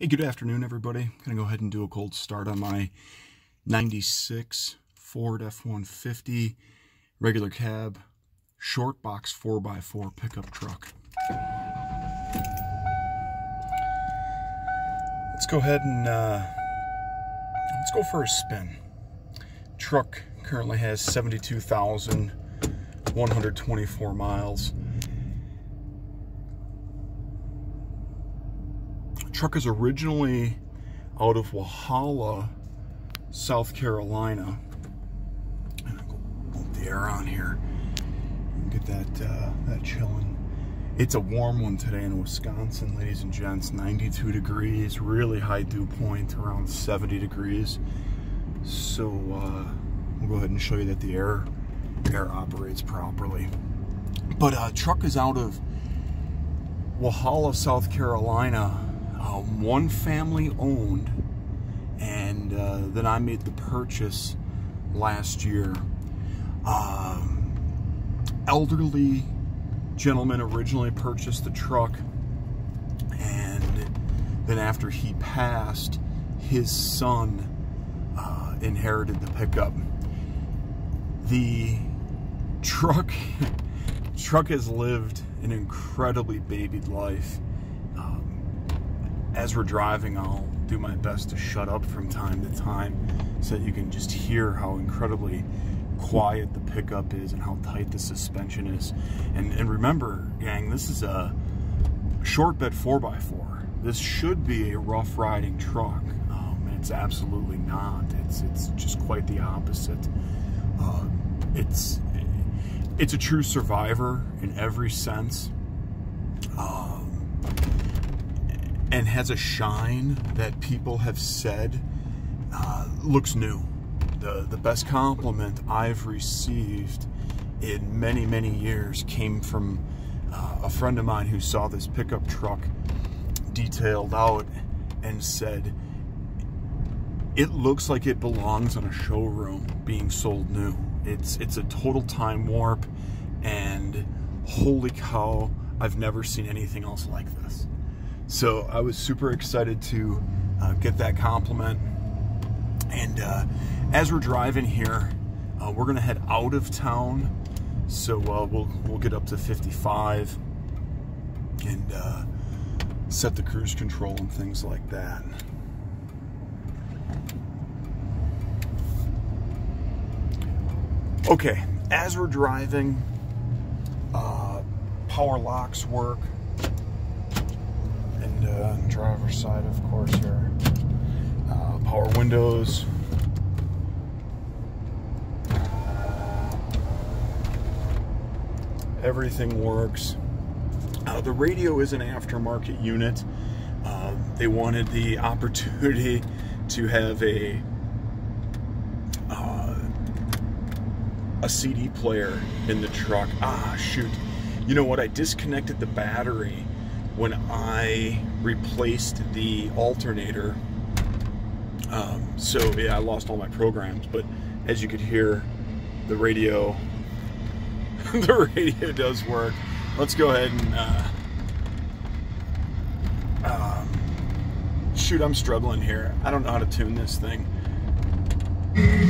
Hey, good afternoon, everybody. I'm going to go ahead and do a cold start on my 96 Ford F-150 regular cab short box 4x4 pickup truck. Let's go ahead and let's go for a spin. Truck currently has 72,124 miles. Truck is originally out of Walhalla, South Carolina. And I'll go pump the air on here and get that chilling. It's a warm one today in Wisconsin, ladies and gents. 92 degrees, really high dew point, around 70 degrees. So we'll go ahead and show you that the air operates properly. But truck is out of Walhalla, South Carolina. One family owned, and then I made the purchase last year. Elderly gentleman originally purchased the truck, and then after he passed, his son inherited the pickup. The truck has lived an incredibly babied life. As we're driving, I'll do my best to shut up from time to time so that you can just hear how incredibly quiet the pickup is and how tight the suspension is. And remember, gang, this is a short bed 4x4. This should be a rough riding truck. It's absolutely not. It's just quite the opposite. It's a true survivor in every sense. And has a shine that people have said looks new. The best compliment I've received in many, many years came from a friend of mine who saw this pickup truck detailed out and said, it looks like it belongs in a showroom being sold new. It's a total time warp, and holy cow, I've never seen anything else like this. So I was super excited to get that compliment. And as we're driving here, we're gonna head out of town. So we'll get up to 55 and set the cruise control and things like that. Okay, as we're driving, power locks work. And driver's side, of course, here. Power windows. Everything works. The radio is an aftermarket unit. They wanted the opportunity to have a CD player in the truck. Ah, shoot. You know what? I disconnected the battery when I replaced the alternator. So yeah, I lost all my programs, but as you could hear, the radio the radio does work. Let's go ahead and shoot, I'm struggling here. I don't know how to tune this thing.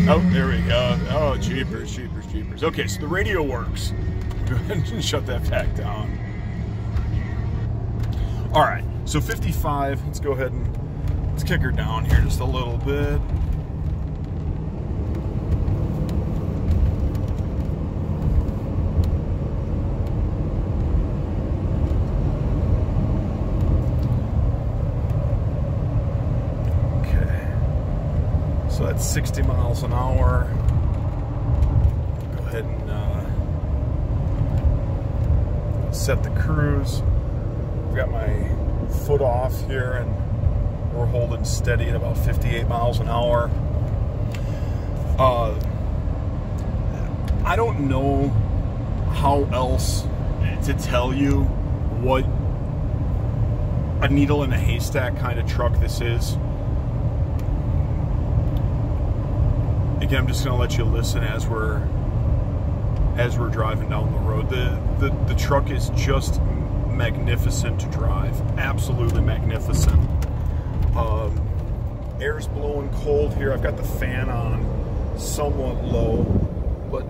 Oh, there we go. Oh, jeepers. Okay, so the radio works. Go ahead and shut that back down. All right, so 55, let's go ahead and let's kick her down here just a little bit. Okay, so that's 60 miles an hour. Go ahead and set the cruise. I've got my foot off here and we're holding steady at about 58 miles an hour. I don't know how else to tell you what a needle in a haystack kind of truck this is. Again, I'm just going to let you listen as we're driving down the road. The truck is just magnificent to drive. Absolutely magnificent. Air's blowing cold here. I've got the fan on somewhat low, but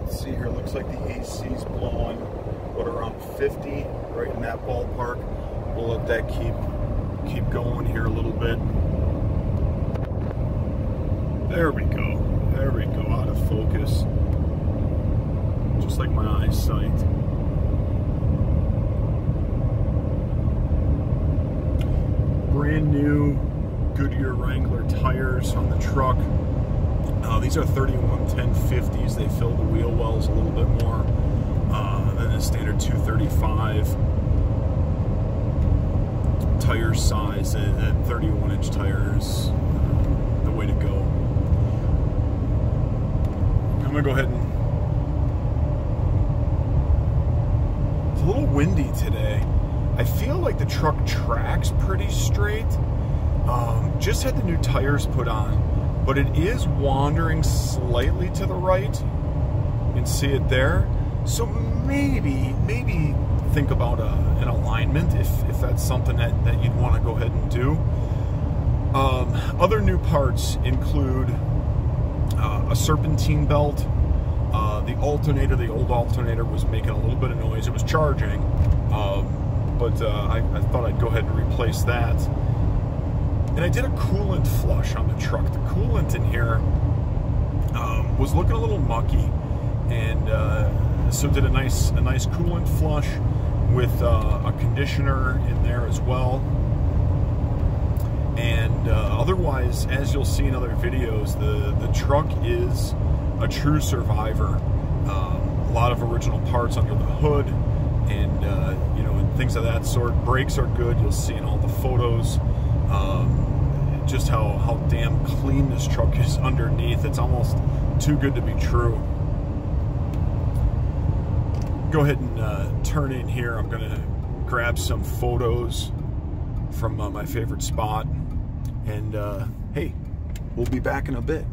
let's see here. It looks like the AC's blowing, what, around 50, right in that ballpark. We'll let that keep going here a little bit. There we go. There we go. Out of focus. Just like my eyesight. Brand new Goodyear Wrangler tires on the truck. These are 31-10-50s. They fill the wheel wells a little bit more than the standard 235 tire size. And 31-inch tires, the way to go. I'm gonna go ahead and. It's a little windy today. I feel like the truck tracks pretty straight. Just had the new tires put on, but it is wandering slightly to the right. You can see it there. So maybe think about an alignment if that's something that you'd want to go ahead and do. Other new parts include a serpentine belt. The alternator, the old alternator, was making a little bit of noise. It was charging, but I thought I'd go ahead and replace that. And I did a coolant flush on the truck. The coolant in here was looking a little mucky, and so did a nice coolant flush with a conditioner in there as well. And otherwise, as you'll see in other videos, the truck is a true survivor. A lot of original parts under the hood, and you know, and things of that sort. Brakes are good. You'll see in all the photos just how damn clean this truck is underneath. It's almost too good to be true. Go ahead and turn in here. I'm gonna grab some photos from my favorite spot, and hey, we'll be back in a bit.